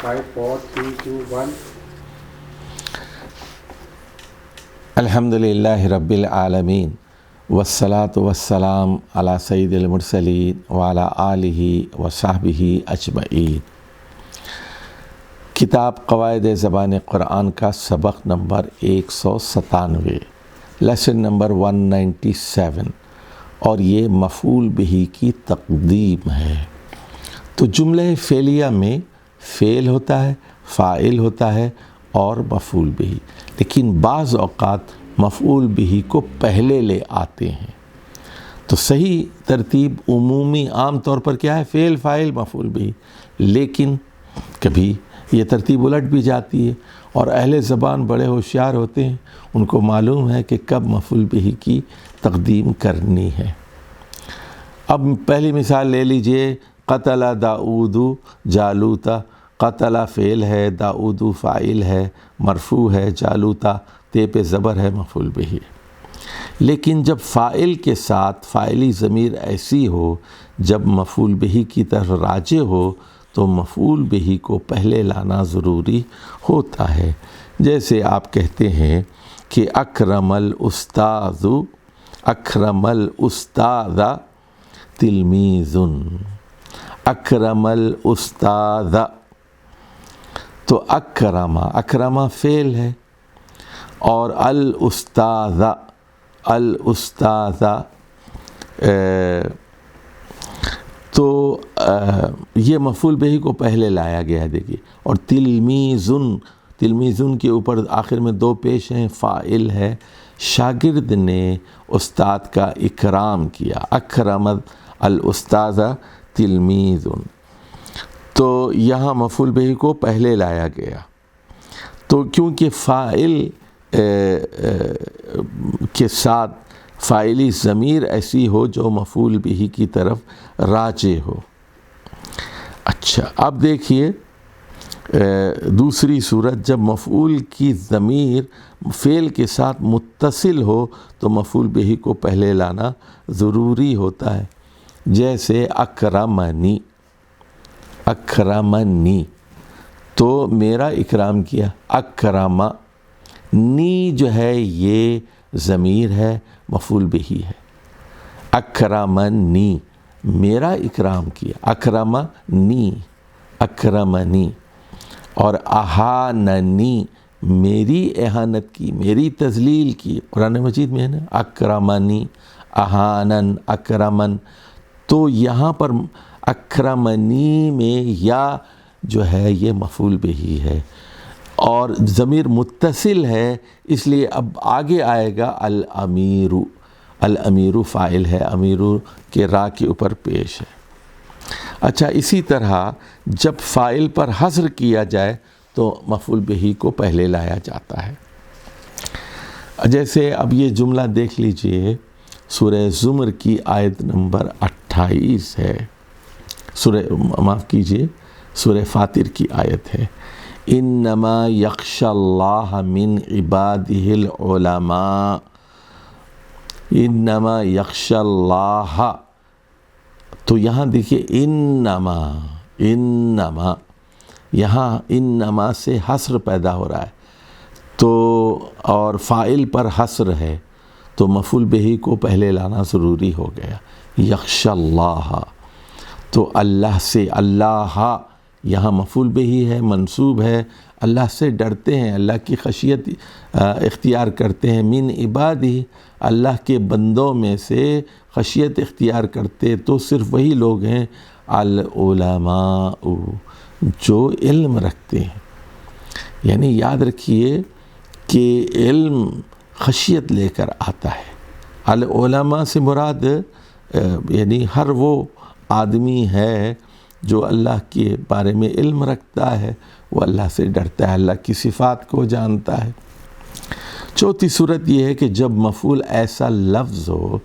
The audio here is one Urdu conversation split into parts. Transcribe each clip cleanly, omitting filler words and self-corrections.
5 4 3 2 1 الحمدللہ رب العالمین والصلاة والسلام علی سید المرسلین وعلی آلہ وصحبہ اجمعین۔ کتاب قواعد زبان قرآن کا سبق نمبر 197، لیسن نمبر 197، اور یہ مفعول بہ کی تقدیم ہے۔ تو جملہ فعلیہ میں فعل ہوتا ہے، فاعل ہوتا ہے اور مفعول بہ، لیکن بعض اوقات مفعول بہ کو پہلے لے آتے ہیں۔ تو صحیح ترتیب عمومی عام طور پر کیا ہے؟ فعل، فاعل، مفعول بہ، لیکن کبھی یہ ترتیب الٹ بھی جاتی ہے، اور اہل زبان بڑے ہوشیار ہوتے ہیں، ان کو معلوم ہے کہ کب مفعول بہ کی تقدیم کرنی ہے۔ اب پہلی مثال لے لیجئے، قتل داؤد جالوتا۔ قتل فعل ہے، داؤد فاعل ہے، مرفوع ہے، جالوتا تے پہ زبر ہے، مفعول بہ۔ لیکن جب فاعل کے ساتھ فاعلی ضمیر ایسی ہو جب مفعول بہ کی طرف راجع ہو تو مفعول بہ کو پہلے لانا ضروری ہوتا ہے۔ جیسے آپ کہتے ہیں کہ اکرم الاستاذ، اکرم الاستاذ تلمیذ، اکرم الاستاذ۔ تو اکرم فعل ہے، اور الاستاذ، الاستاذ تو یہ مفعول بہ کو پہلے لایا گیا ہے، دیکھیے۔ اور تلمیذن، تلمیذن کے اوپر آخر میں دو پیش ہیں، فاعل ہے، شاگرد نے استاد کا اکرام کیا، اکرم الاستاذ تلمیذن۔ تو یہاں مفعول بہ کو پہلے لایا گیا، تو کیونکہ فاعل کے ساتھ فاعلی ضمیر ایسی ہو جو مفعول بہ کی طرف راجع ہو۔ اچھا، اب دیکھیے دوسری صورت، جب مفعول کی ضمیر فعل کے ساتھ متصل ہو تو مفعول بہ کو پہلے لانا ضروری ہوتا ہے۔ جیسے اکرمنی، اکرمنی تو میرا اکرام کیا، اکرم، نی جو ہے یہ ضمیر ہے، مفعول بہ ہے۔ اکرمنی میرا اکرام کیا، اکرمنی، اکرمنی۔ اور اہاننی میری اہانت کی، میری تذلیل کی، قرآن مجید میں ہے نا، اکرمنی، اہانن، اکرمن۔ تو یہاں پر اکرمنی میں یا جو ہے یہ مفعول بہ ہے، اور ضمیر متصل ہے، اس لیے اب آگے آئے گا الامیر، الامیر فاعل ہے، امیر کے را کے اوپر پیش ہے۔ اچھا، اسی طرح جب فاعل پر حصر کیا جائے تو مفعول بہ کو پہلے لایا جاتا ہے۔ جیسے اب یہ جملہ دیکھ لیجئے، سورہ زمر کی آیت نمبر 28 ہے، معاف کیجئے، سورہ فاطر کی آیت ہے، انما یخشی اللہ من عبادہ العلماء، انما یخشی اللہ۔ تو یہاں دیکھیے انما، انما، یہاں انما سے حصر پیدا ہو رہا ہے، تو اور فاعل پر حصر ہے، تو مفعول بہ کو پہلے لانا ضروری ہو گیا، یخشی اللہ۔ تو اللہ سے، اللہ یہاں مفعول بہ ہے، منصوب ہے، اللہ سے ڈرتے ہیں، اللہ کی خشیت اختیار کرتے ہیں، من عبادہ اللہ کے بندوں میں سے خشیت اختیار کرتے تو صرف وہی لوگ ہیں، العلماء جو علم رکھتے ہیں۔ یعنی یاد رکھیے کہ علم خشیت لے کر آتا ہے۔ العلماء سے مراد یعنی ہر وہ آدمی ہے جو اللہ کے بارے میں علم رکھتا ہے، وہ اللہ سے ڈرتا ہے، اللہ کی صفات کو جانتا ہے۔ چوتھی صورت یہ ہے کہ جب مفعول ایسا لفظ ہو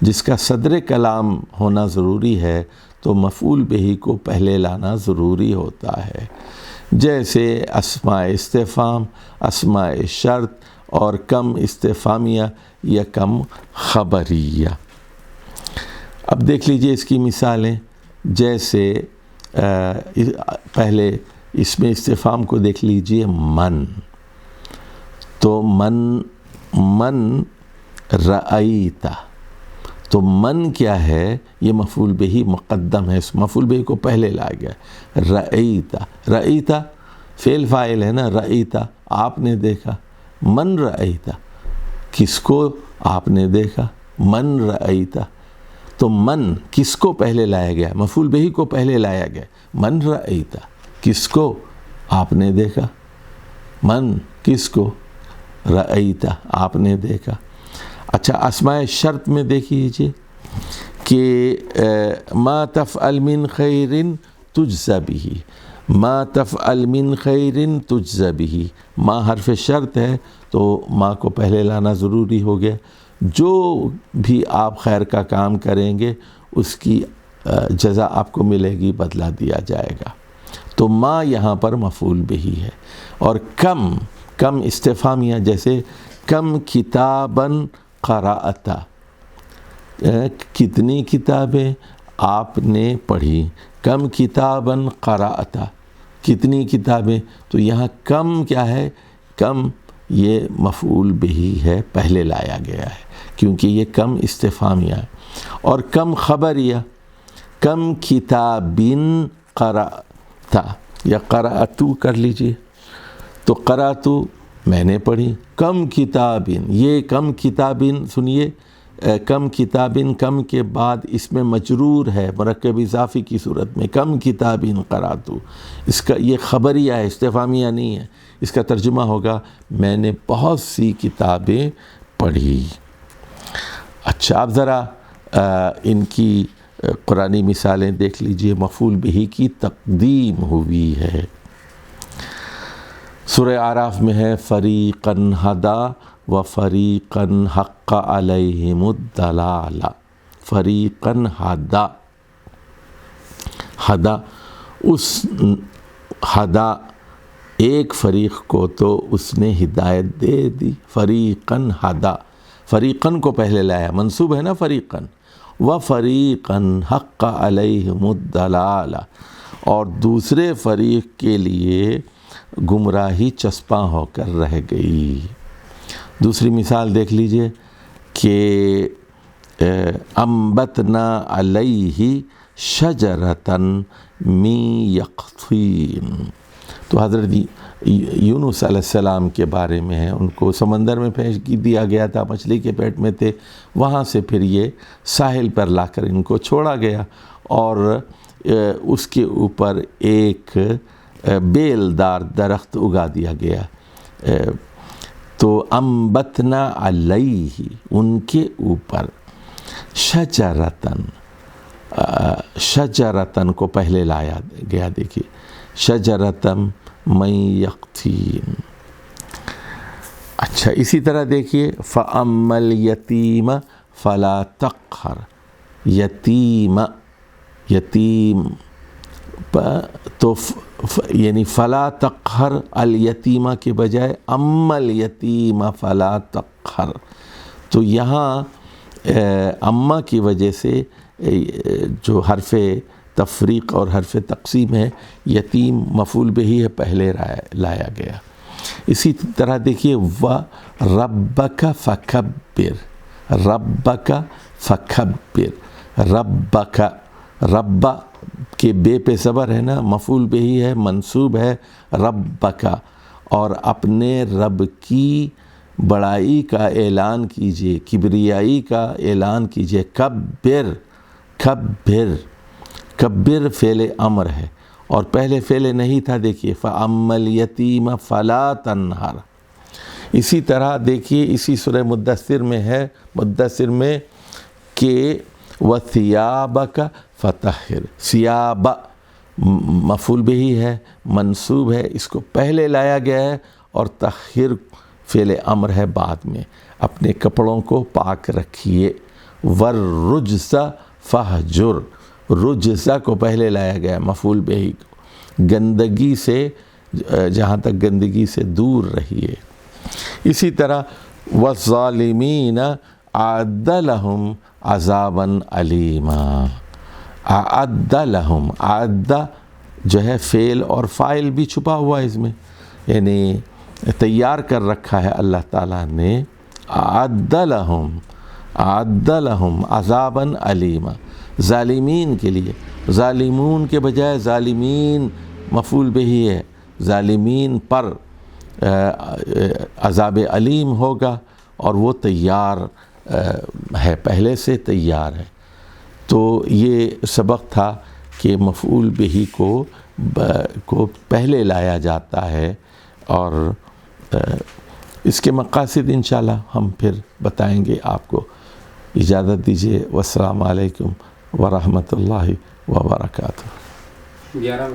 جس کا صدر کلام ہونا ضروری ہے تو مفعول بہ کو پہلے لانا ضروری ہوتا ہے۔ جیسے اسماء استفہام، اسماء شرط اور کم استفہامیہ یا کم خبریہ۔ اب دیکھ لیجئے اس کی مثالیں، جیسے پہلے اس میں استفہام کو دیکھ لیجئے، من، تو من رأیت، تو من کیا ہے؟ یہ مفعول بہ مقدم ہے، اس مفعول بہ کو پہلے لایا گیا۔ رأیت فعل فاعل ہے نا، رأیت آپ نے دیکھا، من رأیت کس کو آپ نے دیکھا، من رأیت، تو من کس کو پہلے لایا گیا؟ مفعول بہ کو پہلے لایا گیا، من رأیت کس کو آپ نے دیکھا، من کس کو، رأیت آپ نے دیکھا۔ اچھا اسماء شرط میں دیکھ لیجئے کہ ما تفعل من خیر تجزى به، ما تفعل من خیر تجزى به، ما حرف شرط ہے تو ما کو پہلے لانا ضروری ہو گیا، جو بھی آپ خیر کا کام کریں گے اس کی جزا آپ کو ملے گی، بدلہ دیا جائے گا، تو ما یہاں پر مفعول بہ ہے۔ اور کم استفہامیہ، جیسے کم کتاباً قرأت، کتنی کتابیں آپ نے پڑھی، کم کتاباً قرأت، کتنی کتابیں، تو یہاں کم کیا ہے؟ کم یہ مفعول بہ ہے، پہلے لایا گیا ہے کیونکہ یہ کم استفہامیہ ہے۔ اور کم خبریہ، کم کتابن قرأت یا قرأتو کر لیجئے، تو قرأتو میں نے پڑھی، کم کتابن، یہ کم کتابن سنیے، کم کتابن، کم کے بعد اس میں مجرور ہے مرکب اضافی کی صورت میں، کم کتابن قرأتو، اس کا یہ خبریہ ہے، استفہامیہ نہیں ہے، اس کا ترجمہ ہوگا میں نے بہت سی کتابیں پڑھی۔ اچھا اب ذرا ان کی قرآنی مثالیں دیکھ لیجئے، مفعول بہ کی تقدیم ہوئی ہے۔ سورہ اعراف میں ہے فریقاً ہدا و فریقاً حق علیہم الضلالہ، فریقاً ہدا، ہدا اس ہدا ایک فریق کو تو اس نے ہدایت دے دی، فریقاً ہدا، فریقاً کو پہلے لایا، منصوب ہے نا فریقاً، و فریقاً حق علیہم الضلالہ، اور دوسرے فریق کے لیے گمراہی چسپاں ہو کر رہ گئی۔ دوسری مثال دیکھ لیجئے کہ انبتنا علیہ شجرۃ من یقطین، تو حضرت یونس علیہ السلام کے بارے میں ہے، ان کو سمندر میں پھینک دیا گیا تھا، مچھلی کے پیٹ میں تھے، وہاں سے پھر یہ ساحل پر لا کر ان کو چھوڑا گیا، اور اس کے اوپر ایک بیلدار درخت اگا دیا گیا، تو انبتنا علیہ ان کے اوپر، شجرتن کو پہلے لایا گیا، دیکھیے شجرتن من یقطین۔ اچھا اسی طرح دیکھیے فَأَمَّا الْيَتِيمَ فَلَا تَقْهَرْ، یتیم تو یعنی فلا تقہر الیتیمہ کے بجائے اما الیتیم فلا تقہر، تو یہاں اما کی وجہ سے جو حرف تفریق اور حرف تقسیم ہے، یتیم مفعول بہ ہے، پہلے لایا گیا۔ اسی طرح دیکھیے وَرَبَّكَ فَكَبِّرْ، رَبَّكَ فَكَبِّرْ، رَبَّكَ، رب کے بے پہ زبر ہے نا، مفعول بہ ہے، منصوب ہے، ربک، اور اپنے رب کی بڑائی کا اعلان کیجئے، کبریائی کا اعلان کیجئے، کبر، کبر، کبر فعل امر ہے، اور پہلے فعل نہیں تھا، دیکھیے فَأَمَّا الْيَتِيمَ فَلَا تَنْهَرْ۔ اسی طرح دیکھیے اسی سورہ مدثر میں ہے، مدثر میں کہ وَثِيَابَكَ فَطَهِّرْ، ثِيَابَ مفعول بہ ہے، منصوب ہے، اس کو پہلے لایا گیا ہے، اور طہر فعل امر ہے بعد میں، اپنے کپڑوں کو پاک رکھیے۔ وَالرُّجْزَ فَاہْجُرْ، رجز کو پہلے لایا گیا ہے، مفعول بہ، گندگی سے، جہاں تک گندگی سے دور رہیے۔ اسی طرح وَالظَّالِمِينَ أَعَدَّ لَهُمْ عَذَابًا أَلِيمًا، أَعَدَّ لَهُمْ، أَعَدَّ جو ہے فعل اور فاعل بھی چھپا ہوا ہے اس میں، یعنی تیار کر رکھا ہے اللہ تعالیٰ نے، اعد لہم عذاباً علیما، ظالمین کے لیے، ظالمون کے بجائے ظالمین مفعول بہی ہے، ظالمین پر عذاب علیم ہوگا، اور وہ تیار ہے، پہلے سے تیار ہے۔ تو یہ سبق تھا کہ مفعول بہی کو پہلے لایا جاتا ہے، اور اس کے مقاصد انشاءاللہ ہم پھر بتائیں گے آپ کو۔ اجازت دیجیے، والسلام علیکم ورحمۃ اللہ وبرکاتہ۔ 11